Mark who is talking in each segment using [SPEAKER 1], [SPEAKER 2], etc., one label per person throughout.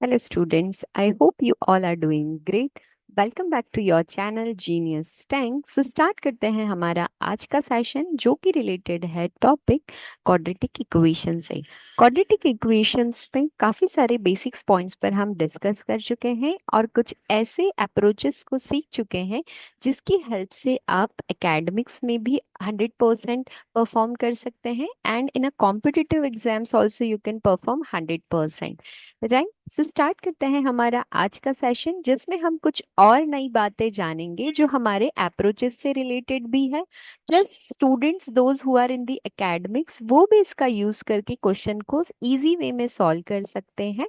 [SPEAKER 1] Hello, students. I hope you all are doing great. Welcome back to your channel genius tank. So start करते हैं हमारा आज का session जो कि रिलेटेड है टॉपिक क्वाड्रेटिक इक्वेशन से। क्वाड्रेटिक इक्वेशंस में काफ़ी सारे बेसिक्स पॉइंट्स पर हम डिस्कस कर चुके हैं और कुछ ऐसे अप्रोचेस को सीख चुके हैं जिसकी हेल्प से आप एकेडमिक्स में भी 100% परफॉर्म कर सकते हैं and in a competitive exams also you can perform 100%। Right, so start करते हैं हमारा आज का सेशन जिसमें हम कुछ और नई बातें जानेंगे जो हमारे अप्रोचेस से रिलेटेड भी है, plus students those who are in the academics वो भी इसका यूज करके क्वेश्चन को इजी वे में सॉल्व कर सकते हैं।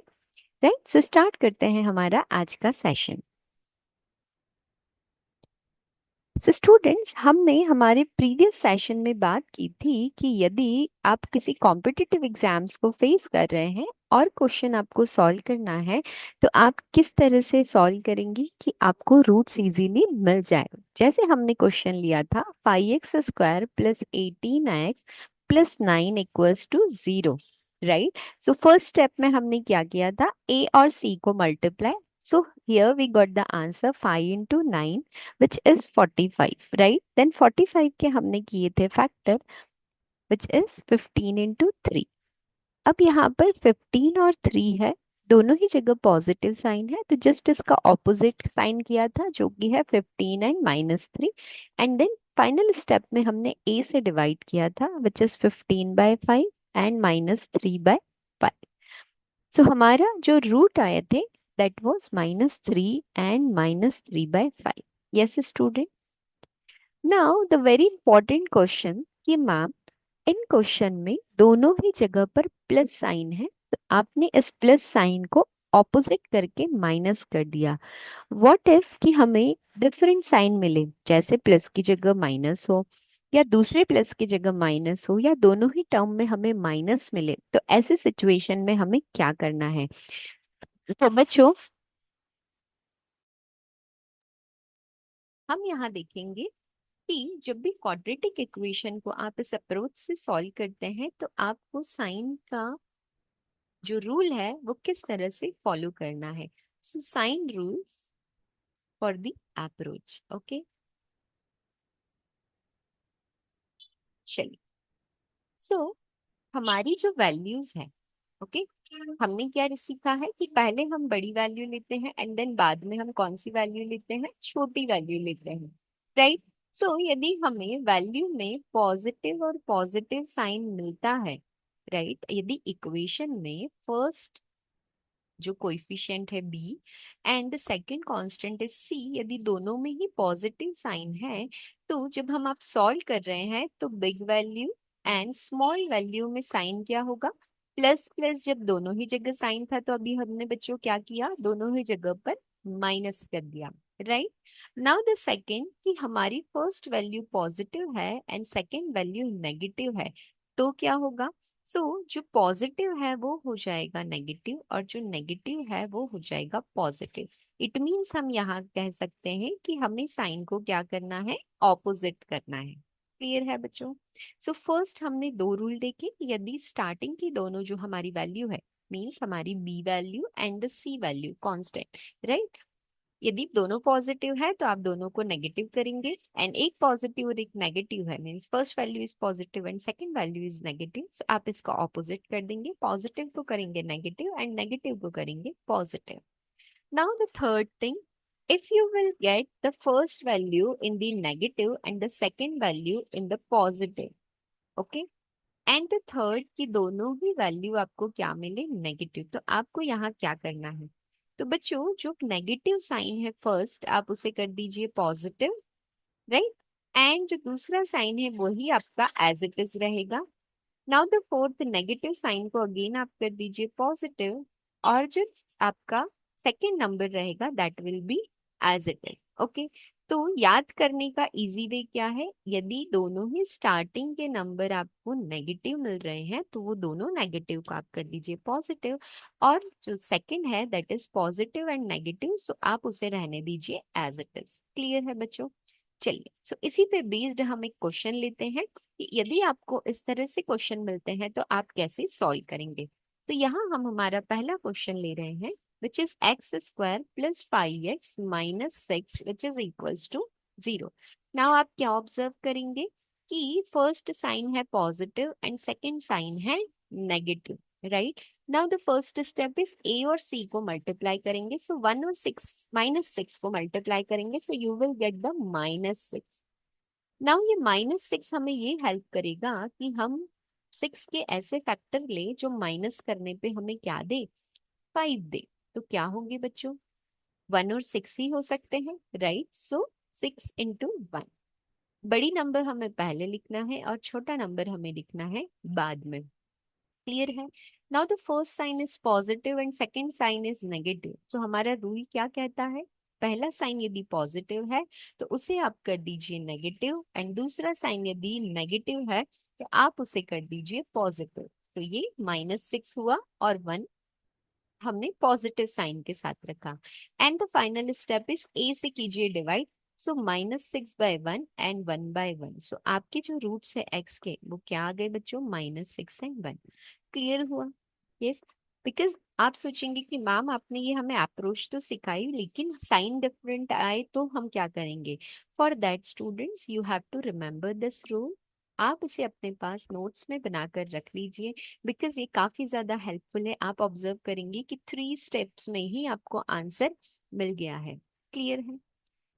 [SPEAKER 1] राइट, सो स्टार्ट करते हैं हमारा आज का सेशन। सो स्टूडेंट्स, हमने हमारे प्रीवियस सेशन में बात की थी कि यदि आप किसी कॉम्पिटिटिव एग्जाम्स को फेस कर रहे हैं और क्वेश्चन आपको सॉल्व करना है तो आप किस तरह से सॉल्व करेंगे कि आपको रूट्स इजीली मिल जाए। जैसे हमने क्वेश्चन लिया था 5x² + 18x + 9 = 0। राइट, सो फर्स्ट स्टेप में हमने क्या किया था, a और c को multiply. So here we got the answer 5 into 9 which is 45, right? Then 45 के हमने किए थे फैक्टर which is 15 into 3। अब यहाँ पर 15 और 3 है, दोनों ही जगह पॉजिटिव साइन है तो जस्ट इसका ऑपोजिट साइन किया था जो कि है 15 and -3। And then final step में हमने a से डिवाइड किया था which is 15/5 एंड -3/5। सो हमारा जो रूट आए थे that was -3 and -3/5। Yes student, now the very important question कि मैम इन क्वेश्चन में दोनों ही जगह पर प्लस साइन है तो आपने इस प्लस साइन को ऑपोजिट करके माइनस कर दिया। व्हाट इफ कि हमें डिफरेंट साइन मिले, जैसे प्लस की जगह माइनस हो या दूसरे प्लस की जगह माइनस हो या दोनों ही टर्म में हमें माइनस मिले, तो ऐसे सिचुएशन में हमें क्या करना है। तो बच्चों, हम यहाँ देखेंगे कि जब भी क्वाड्रेटिक इक्वेशन को आप इस अप्रोच से सॉल्व करते हैं तो आपको साइन का जो रूल है वो किस तरह से फॉलो करना है। So sine rules for the approach. Okay, चलिए। सो हमारी जो वैल्यूज है, ओके, हमने क्या सीखा है कि पहले हम बड़ी वैल्यू लेते हैं एंड देन बाद में हम कौन सी वैल्यू लेते हैं, छोटी वैल्यू लेते हैं। राइट, सो यदि हमें वैल्यू में पॉजिटिव और पॉजिटिव साइन मिलता है, राइट, यदि इक्वेशन में फर्स्ट जो कोएफिशिएंट है b and the second constant is c, यदि दोनों में ही पॉजिटिव साइन है तो जब हम आप सॉल्व कर रहे हैं तो big value and small value में साइन क्या होगा, प्लस प्लस। जब दोनों ही जगह साइन था तो अभी हमने बच्चों क्या किया, दोनों ही जगह पर माइनस कर दिया। राइट, नाउ द सेकंड कि हमारी फर्स्ट वैल्यू पॉजिटिव है एंड सेकंड वैल्यू नेगेटिव है तो क्या होगा। जो पॉजिटिव है वो हो जाएगा नेगेटिव और जो नेगेटिव है वो हो जाएगा पॉजिटिव। इट मीन्स हम यहाँ कह सकते हैं कि हमें साइन को क्या करना है, ऑपोजिट करना है। क्लियर है बच्चों। फर्स्ट हमने दो रूल देखे कि यदि स्टार्टिंग की दोनों जो हमारी वैल्यू है, मीन्स हमारी B value and the C value constant, right, यदि दोनों पॉजिटिव है तो आप दोनों को नेगेटिव करेंगे एंड एक पॉजिटिव और एक नेगेटिव है, means first value is positive and second value is negative, so आप इसका ऑपोजिट कर देंगे, पॉजिटिव को करेंगे नेगेटिव एंड नेगेटिव को करेंगे positive. Now the third thing, if you will get the first value in the negative and the second value in the positive, okay, and the third कि दोनों ही value आपको क्या मिले, negative, तो आपको यहाँ क्या करना है। तो बच्चों, जो नेगेटिव साइन है फर्स्ट आप उसे कर दीजिए पॉजिटिव, राइट, एंड जो दूसरा साइन है वही आपका एज इट इज रहेगा। Now the fourth negative sign को अगेन आप कर दीजिए पॉजिटिव और जो आपका सेकेंड नंबर रहेगा that will be as it is. Okay, तो याद करने का इजी वे क्या है, यदि दोनों ही स्टार्टिंग के नंबर आपको नेगेटिव मिल रहे हैं तो वो दोनों नेगेटिव को आप कर दीजिए पॉजिटिव और जो सेकंड है that is positive and negative, so आप उसे रहने दीजिए एज इट इज। क्लियर है बच्चों। चलिए, इसी पे बेस्ड हम एक क्वेश्चन लेते हैं कि यदि आपको इस तरह से क्वेश्चन मिलते हैं तो आप कैसे सॉल्व करेंगे। तो यहाँ हम हमारा पहला क्वेश्चन ले रहे हैं which is x square plus 5x minus 6 which is equals to 0. Now आप क्या ऑब्जर्व करेंगे कि फर्स्ट साइन है पॉजिटिव एंड सेकंड साइन है negative, right? Now the first step is a और सी को मल्टीप्लाई करेंगे, सो 1 और 6 -6 को मल्टीप्लाई करेंगे, so you will get the -6. Now ये -6 हमें ये हेल्प करेगा कि हम 6 के ऐसे फैक्टर ले जो माइनस करने पे हमें क्या दे, 5 दे. तो क्या होंगे बच्चों, 1 और 6 ही हो सकते हैं, राइट? सो 6 इंटू 1. बड़ी नंबर हमें पहले लिखना है और छोटा नंबर हमें लिखना है बाद में. क्लियर है? Now the first sign is positive and second sign is negative. तो हमारा रूल क्या कहता है, पहला साइन यदि पॉजिटिव है तो उसे आप कर दीजिए नेगेटिव, एंड दूसरा साइन यदि नेगेटिव है तो आप उसे कर दीजिए पॉजिटिव. तो ये -6 हुआ और 1 हमने पॉजिटिव साइन के साथ रखा. And the final step is a से कीजिए डिवाइड, सो -6/1 एंड 1/1. सो आपके जो रूट्स है एक्स के वो क्या आ गए बच्चों, -6 एंड 1. क्लियर हुआ? यस. बिकॉज आप सोचेंगे कि मैम आपने ये हमें अप्रोच तो सिखाई लेकिन साइन डिफरेंट आए तो हम क्या करेंगे. For that students you have to remember this rule. आप इसे अपने पास नोट्स में बनाकर रख लीजिए बिकॉज ये काफी ज्यादा हेल्पफुल है. आप ऑब्जर्व करेंगे कि 3 स्टेप्स में ही आपको आंसर मिल गया है. क्लियर है?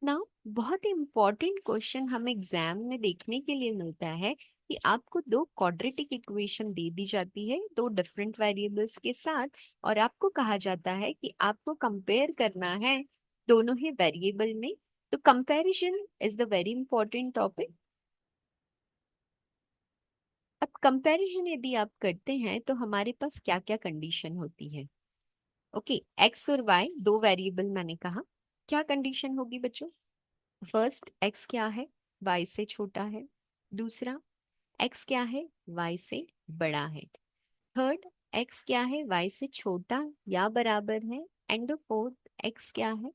[SPEAKER 1] नाउ बहुत ही इंपॉर्टेंट क्वेश्चन हमें एग्जाम में देखने के लिए मिलता है कि आपको दो क्वाड्रेटिक इक्वेशन दे दी जाती है दो डिफरेंट वेरिएबल्स के साथ, और आपको कहा जाता है कि आपको कंपेयर करना है दोनों ही वेरिएबल में. तो comparison is the very important topic. अब कंपैरिजन यदि आप करते हैं तो हमारे पास क्या क्या कंडीशन होती है. ओके, एक्स और वाई दो वेरिएबल मैंने कहा, क्या कंडीशन होगी बच्चों. फर्स्ट, एक्स क्या है, वाई से छोटा है. दूसरा, एक्स क्या है, वाई से बड़ा है. थर्ड, एक्स क्या है, वाई से छोटा या बराबर है. एंड द फोर्थ, एक्स क्या है,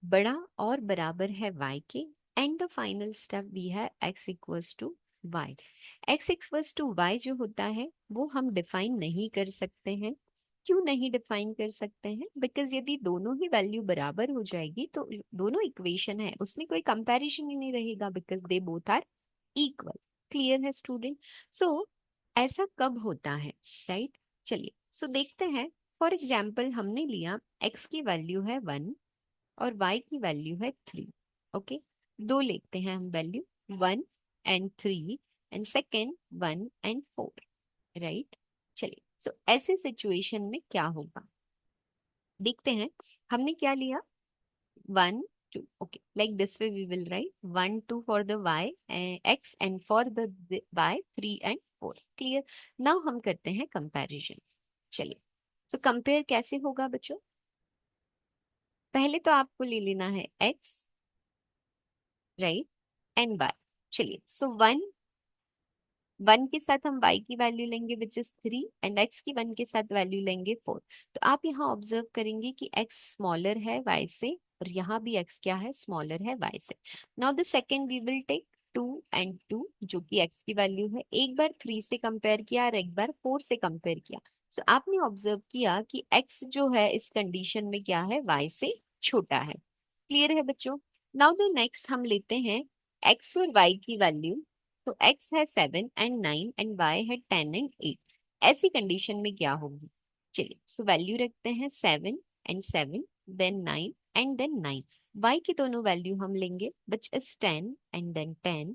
[SPEAKER 1] बड़ा और बराबर है वाई के. एंड द फाइनल स्टेप भी है X equals to Y. X equals to Y जो होता है वो हम डिफाइन नहीं कर सकते हैं. क्यों नहीं डिफाइन कर सकते हैं, बिकॉज यदि दोनों ही वैल्यू बराबर हो जाएगी तो दोनों इक्वेशन है उसमें कोई कंपैरिजन ही नहीं रहेगा because they both are equal. Clear है स्टूडेंट? सो ऐसा कब होता है, राइट? चलिए सो देखते हैं. फॉर एग्जाम्पल हमने लिया एक्स की वैल्यू है 1 और y की वैल्यू है 3. ओके, दो लिखते हैं हम value, 1 and 3, and second 1 and 4, right? चलिए सो ऐसे सिचुएशन में क्या होगा देखते हैं. हमने क्या लिया, 1 2. Okay, like this way we will write 1 2 for the y x and for the y 3 and 4. Clear? Now हम करते हैं कंपैरिजन. चलिए सो कंपेयर कैसे होगा बच्चों, पहले तो आपको ले लेना है x, राइट, एंड वाई. चलिए सो 1 के साथ हम y की वैल्यू लेंगे विच इज 3, एंड x की 1 के साथ वैल्यू लेंगे 4. तो आप यहाँ ऑब्जर्व करेंगे कि x स्मॉलर है y से और यहाँ भी x क्या है, स्मॉलर है y से. Now the second we will take 2 and 2 जो कि x की वैल्यू है. एक बार 3 से कंपेयर किया और एक बार 4 से कंपेयर किया. सो आपने ऑब्जर्व किया कि x जो है इस कंडीशन में क्या है, y से छोटा है. क्लियर है बच्चों? नाउ द नेक्स्ट हम लेते हैं x और y की वैल्यू. तो x है 7 and 9 एंड y है 10 and 8. ऐसी कंडीशन में क्या होगी, चलिए सो वैल्यू रखते हैं 7 and 7, then 9 and then 9. y की दोनों वैल्यू हम लेंगे which is 10 and then 10,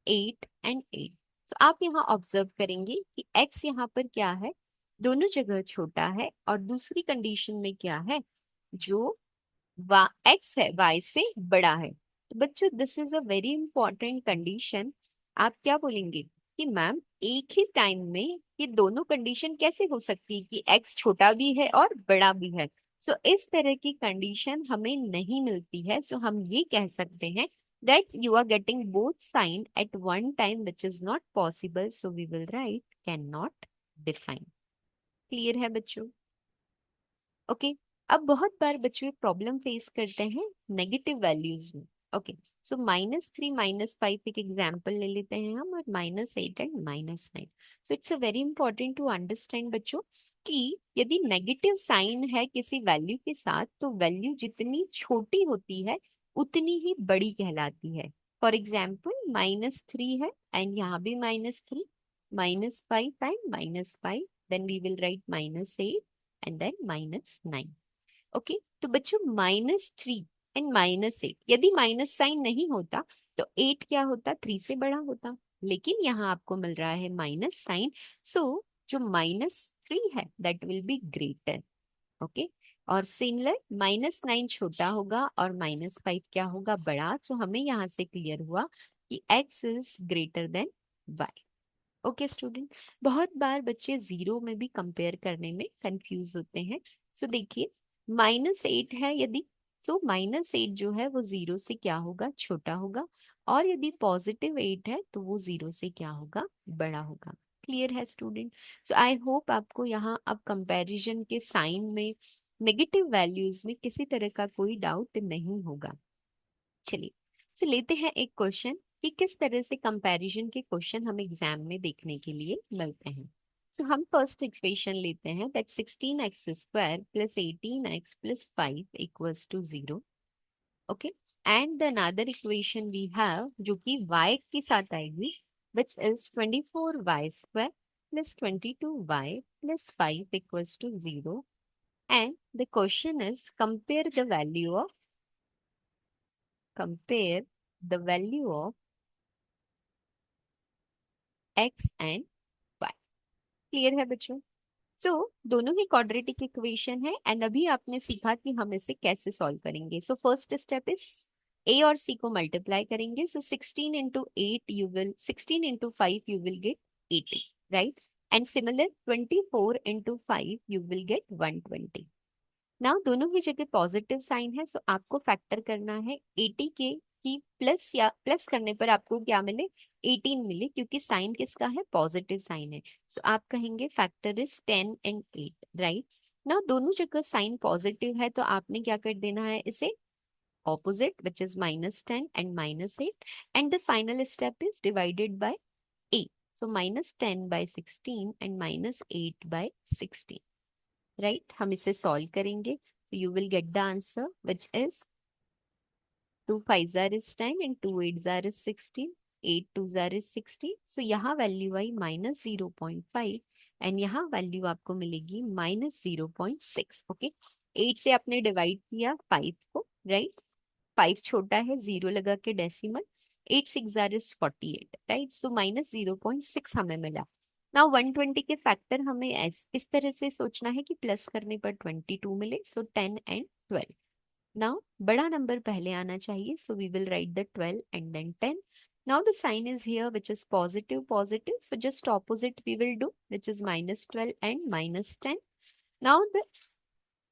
[SPEAKER 1] 8 and 8. तो आप यहाँ ऑब्जर्व करेंगे कि x यहाँ पर क्या है, दोनों जगह छोटा है, और दूसरी कंडीशन में क्या है, जो एक्स है वाई से बड़ा है. तो बच्चों this is a very important condition. आप क्या बोलेंगे कि मैम एक ही टाइम में ये दोनों कंडीशन कैसे हो सकती है कि एक्स छोटा भी है और बड़ा भी है. सो इस तरह की कंडीशन हमें नहीं मिलती है. सो हम ये कह सकते हैं that you are getting both sign at one time which is not possible, so we will write cannot define. Clear है बच्चों? ओके, अब बहुत बार बच्चे प्रॉब्लम फेस करते हैं नेगेटिव वैल्यूज में. ओके, सो -3 -5 एक एग्जांपल ले लेते हैं हम, और -8 and -9. So it's a very important to understand बच्चों कि यदि नेगेटिव साइन है किसी वैल्यू के साथ तो वैल्यू जितनी छोटी होती है उतनी ही बड़ी कहलाती है। फॉर एग्जाम्पल -3 है एंड यहाँ भी -3, -5 and -5, then we will write -8 and then -9। Okay, तो बच्चों -3 एंड -8, यदि माइनस साइन नहीं होता तो 8 क्या होता, 3 से बड़ा होता, लेकिन यहाँ आपको मिल रहा है माइनस साइन, सो जो -3 है that will be greater. Okay, और सिमिलर -9 छोटा होगा और -5 क्या होगा, बड़ा। तो हमें यहाँ से क्लियर हुआ कि x is greater then y। Okay student, बहुत बार बच्चे जीरो में भी कंपेयर करने में कंफ्यूज होते हैं। सो देखिए, -8 है यदि, सो -8 जो है वो जीरो से क्या होगा, छोटा होगा, और यदि +8 है तो वो जीरो से क्या होगा, बड़ा होगा। क्लियर है स्टूडेंट? सो आई होप आपको यहाँ अब कंपैरिजन के साइन में नेगेटिव वैल्यूज में किसी तरह का कोई डाउट नहीं होगा। चलिए, तो लेते हैं एक क्वेश्चन कि किस तरह से कंपैरिजन के क्वेश्चन हम एग्जाम में देखने के लिए मिलते हैं। सो हम फर्स्ट इक्वेशन लेते हैं that 16x² + 18x + 5 = 0। Okay, and the another equation we have जो कि y के साथ आएगी, which is 24y² + 22y + 5 = 0। And the question is compare the value of x and y। Clear है बच्चों? सो दोनों ही क्वाड्रेटिक इक्वेशन है एंड अभी आपने सीखा कि हम इसे कैसे सॉल्व करेंगे। So first step is a और c को मल्टीप्लाई करेंगे। सो 16 into 5 you will get 80, right? And similar 24 into 5 you will get 120। Now दोनों ही जगह पॉजिटिव साइन है, सो आपको फैक्टर करना है 80 के की प्लस, या प्लस करने पर आपको क्या मिले, 18 मिले, क्योंकि साइन किसका है, पॉजिटिव साइन है। सो आप कहेंगे factor is 10 and 8, right? Now दोनों जगह साइन पॉजिटिव है तो आपने क्या कर देना है, इसे opposite, which is -10 and -8, and the final step is divided by 8। So -10/16 and -8/16, right? हम इसे सॉल्व करेंगे तो you will get the answer which is 2 5s are is 10 and 2 8s are is 16, 8 2s are is 60। सो यहाँ value I -0.5 and यहाँ value आपको मिलेगी -0.6। Okay, 8 से आपने डिवाइड किया 5 को, राइट? 5 छोटा है, 0 लगा के डेसिमल, 8 6 are is 48, राइट? सो -0.6 हमें मिला। नाउ 120 के फैक्टर हमें इस तरह से सोचना है कि प्लस करने पर 22 मिले, सो 10 एंड 12। नाउ बड़ा नंबर पहले आना चाहिए, so we will write the 12 and then 10। Now the sign is here which is positive positive, so just opposite we will do, which is -12 and -10। Now the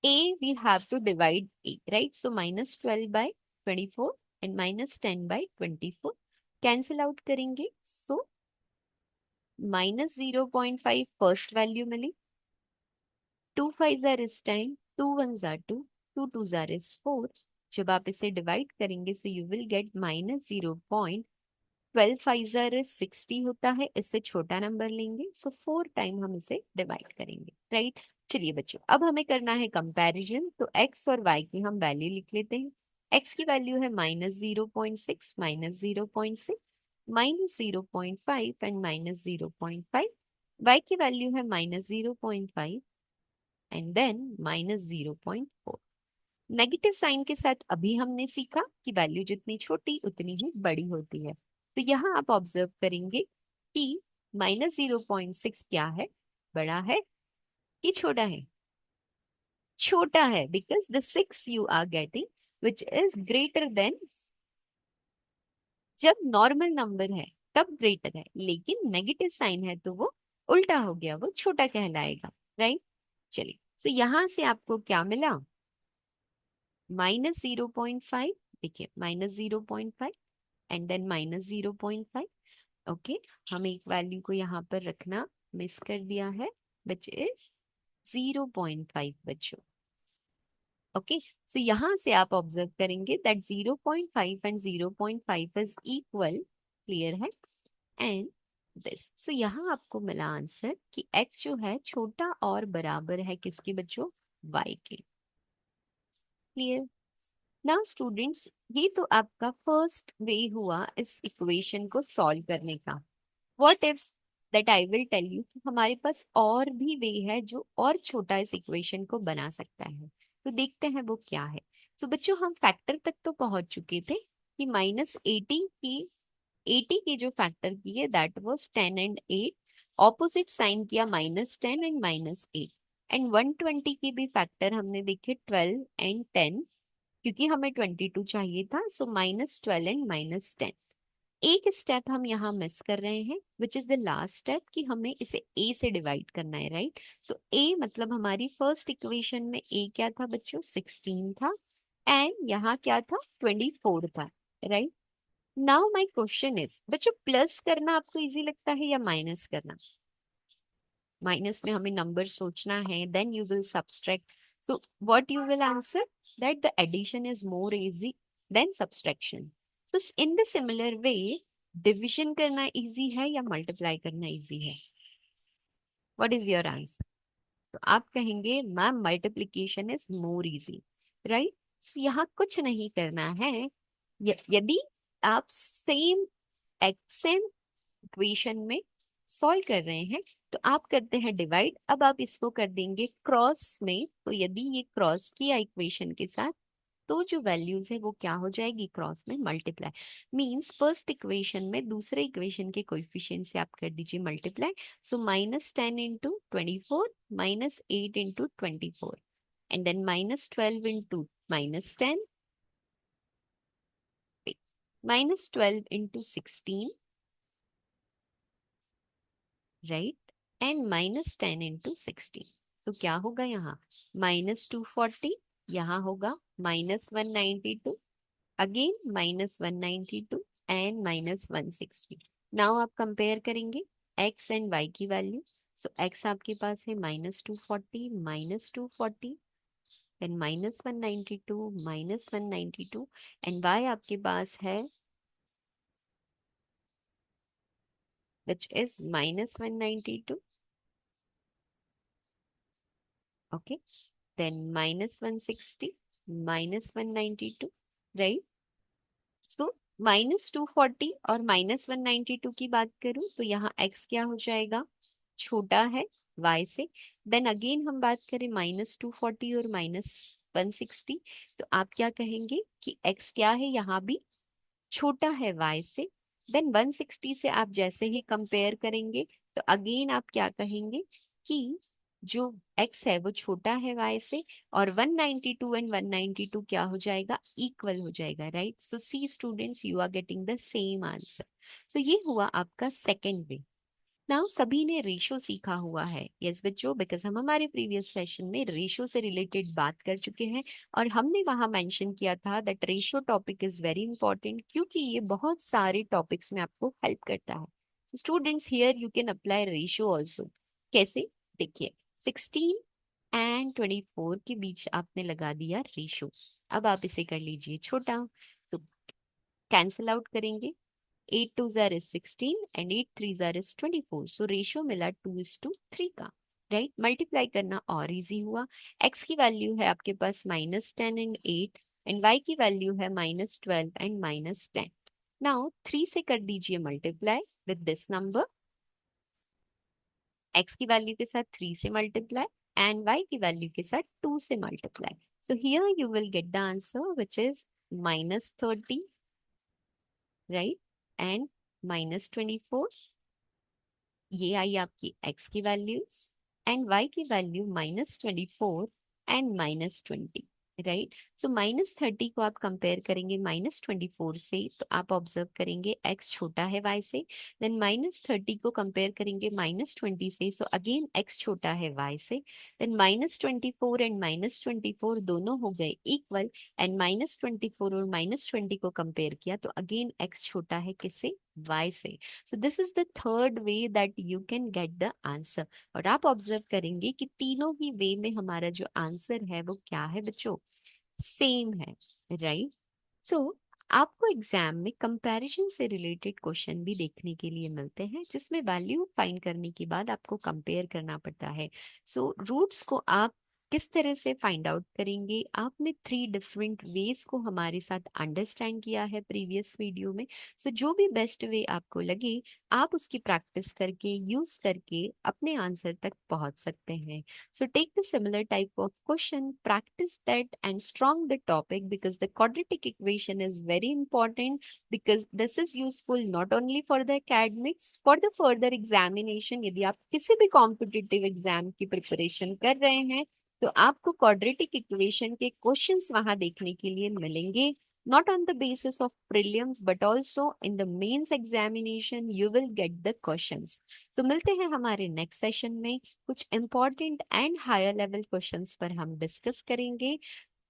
[SPEAKER 1] a we have to divide a, right? So -12/24 and -10/24 cancel out करेंगे, so -0.5 first value मिली, 2 5s are is 10, 2 1s are 2, 2 2s are is 4। जब आप इसे divide करेंगे so you will get -0.12 5s are is 60 होता है, इससे छोटा नंबर लेंगे, सो 4 टाइम हम इसे डिवाइड करेंगे, राइट? चलिए बच्चों, अब हमें करना है कंपैरिजन, तो x और y की हम वैल्यू लिख लेते हैं। x की वैल्यू है -0.6, -0.6, -0.5 एंड -0.5। y की वैल्यू है -0.5 एंड देन -0.4। नेगेटिव साइन के साथ अभी हमने सीखा कि वैल्यू जितनी छोटी उतनी ही बड़ी होती है। तो यहाँ आप ऑब्जर्व करेंगे कि -0.6 क्या है, बड़ा है कि छोटा है? छोटा है, because the 6 you are getting which is greater than, जब नॉर्मल नंबर है तब ग्रेटर है, लेकिन नेगेटिव साइन है तो वो उल्टा हो गया, वो छोटा कहलाएगा, राइट? चलिए, सो यहां से आपको क्या मिला, -0.5, देखिए -0.5 एंड देन -0.5। ओके, हम एक वैल्यू को यहाँ पर रखना मिस कर दिया है, विच इज 0.5 बच्चों। ओके, सो यहाँ से आप ऑब्जर्व करेंगे that 0.5 and 0.5 is equal, clear है? And this. सो यहाँ आपको मिला आंसर कि x जो है छोटा और बराबर है किसके बच्चों, y के। क्लियर। नाउ स्टूडेंट्स, ये तो आपका फर्स्ट वे हुआ इस इक्वेशन को सॉल्व करने का। What if that I will tell you कि हमारे पास और भी वे है जो और छोटा इस इक्वेशन को बना सकता है। तो देखते हैं वो क्या है। तो बच्चों हम फैक्टर तक तो पहुंच चुके थे कि -80 की जो फैक्टर की है that was 10 and 8। Opposite sign किया -10 एंड -8। एंड 120 की भी फैक्टर हमने देखे 12 एंड 10, क्योंकि हमें 22 चाहिए था। सो -12 एंड -10। एक स्टेप हम यहाँ मिस कर रहे हैं which is the last step, कि हमें इसे ए से डिवाइड करना है, राइट। सो ए मतलब हमारी फर्स्ट इक्वेशन में ए क्या था बच्चों, 16 था, एंड यहाँ क्या था, 24 था, right. Now my question is बच्चों, प्लस करना आपको इजी लगता है या माइनस करना? माइनस में हमें नंबर सोचना है, then you will subtract. So what you will answer, that the addition is more easy than subtraction. So in the similar way, division करना इजी है या मल्टीप्लाई करना इजी है? What is your answer? तो आप कहेंगे ma'am multiplication is more easy, right. So यहाँ कुछ नहीं करना है। यदि आप सेम इक्वेशन में सॉल्व कर रहे हैं तो आप करते हैं डिवाइड। अब आप इसको कर देंगे क्रॉस में, तो यदि ये क्रॉस किया इक्वेशन के साथ तो जो वैल्यूज है वो क्या हो जाएगी, क्रॉस में मल्टीप्लाई। मींस फर्स्ट इक्वेशन में दूसरे इक्वेशन के कोएफिशिएंट से आप कर दीजिए multiply. So -10 into 24 -8 into 24 and then -12 into -10, -12 into 16, right, and -10 into 16। तो क्या होगा यहाँ, -240, यहाँ होगा -192, अगेन -192 एंड -160। नाउ आप कंपेयर करेंगे x एंड y की वैल्यू। सो x आपके पास है -240, -240 एंड -192, -192, एंड y आपके पास है which is -192, okay, then -160, -192, right। सो -240 और -192 की बात करूं तो यहाँ x क्या हो जाएगा, छोटा है y से। देन अगेन हम बात करें -240 और -160, तो आप क्या कहेंगे कि x क्या है, यहाँ भी छोटा है y से। देन 160 से आप जैसे ही कंपेयर करेंगे तो अगेन आप क्या कहेंगे कि जो x है वो छोटा है y से, और 192 एंड 192 क्या हो जाएगा, इक्वल हो जाएगा, right. So see students, you are getting the same answer. So ये हुआ आपका सेकेंड वे। नाउ सभी ने रेशो सीखा हुआ है, यस बच्चों, बिकॉज हम हमारे प्रीवियस सेशन में रेशो से रिलेटेड बात कर चुके हैं, और हमने वहां मेंशन किया था that ratio topic is very important, क्योंकि ये बहुत सारे टॉपिक्स में आपको हेल्प करता है। So students, here you can apply ratio also. कैसे, देखिए, 16 एंड 24 के बीच आपने लगा दिया रेशो। अब आप इसे कर लीजिए छोटा। तो कैंसिल आउट करेंगे, 8 2 jar is 16 and 8 3 jar is 24। So ratio मिला 2:3 का, राइट। मल्टीप्लाई करना और इजी हुआ। एक्स की वैल्यू है आपके पास -10 एंड 8, एंड वाई की वैल्यू है -12 एंड -10। नाउ 3 से कर दीजिए multiply with this number, x की वैल्यू के साथ 3 से मल्टीप्लाई एंड वाई की वैल्यू के साथ 2 से multiply. So here you will get the answer which is -30, right, and -24। ये आई आपकी x की वैल्यूज, एंड y की वैल्यू -24 एंड -20, राइट। सो -30 को आप कंपेयर करेंगे -24 से, तो आप ऑब्जर्व करेंगे x छोटा है y से। देन -30 को कंपेयर करेंगे -20 से, सो अगेन x छोटा है y से। देन -24 एंड -24 दोनों हो गए इक्वल, एंड -24 और -20 को कंपेयर किया तो अगेन x छोटा है किससे, y से। So this is the third way that you can get the answer. और आप ऑब्जर्व करेंगे कि तीनों ही वे में हमारा जो आंसर है वो क्या है बच्चों, सेम है, राइट। सो आपको एग्जाम में कंपैरिजन से रिलेटेड क्वेश्चन भी देखने के लिए मिलते हैं, जिसमें वैल्यू फाइंड करने के बाद आपको कंपेयर करना पड़ता है। सो रूट्स को आप किस तरह से फाइंड आउट करेंगे, आपने 3 डिफरेंट वेज को हमारे साथ अंडरस्टैंड किया है प्रीवियस वीडियो में। सो जो भी बेस्ट वे आपको लगे, आप उसकी प्रैक्टिस करके यूज करके अपने आंसर तक पहुंच सकते हैं। So take the similar type of question, practice that and strong the topic, because the quadratic equation is very important, because this is useful not only for the academics, for the further examination। यदि आप किसी भी competitive exam की preparation कर रहे हैं, तो आपको क्वाड्रेटिक इक्वेशन के क्वेश्चंस वहां देखने के लिए मिलेंगे। Not on the basis of prelims, but also in the mains examination you will get the questions। तो मिलते हैं हमारे नेक्स्ट सेशन में, कुछ important and higher level questions पर हम डिस्कस करेंगे,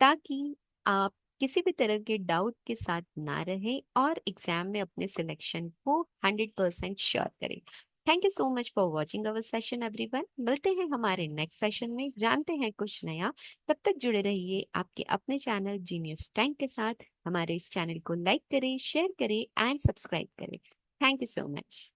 [SPEAKER 1] ताकि आप किसी भी तरह के डाउट के साथ ना रहे और एग्जाम में अपने सिलेक्शन को 100% श्योर करें। Thank you so much for watching our session everyone. मिलते हैं हमारे नेक्स्ट सेशन में, जानते हैं कुछ नया। तब तक जुड़े रहिए आपके अपने चैनल जीनियस टैंक के साथ। हमारे इस चैनल को लाइक करें, शेयर करें एंड सब्सक्राइब करें। Thank you so much.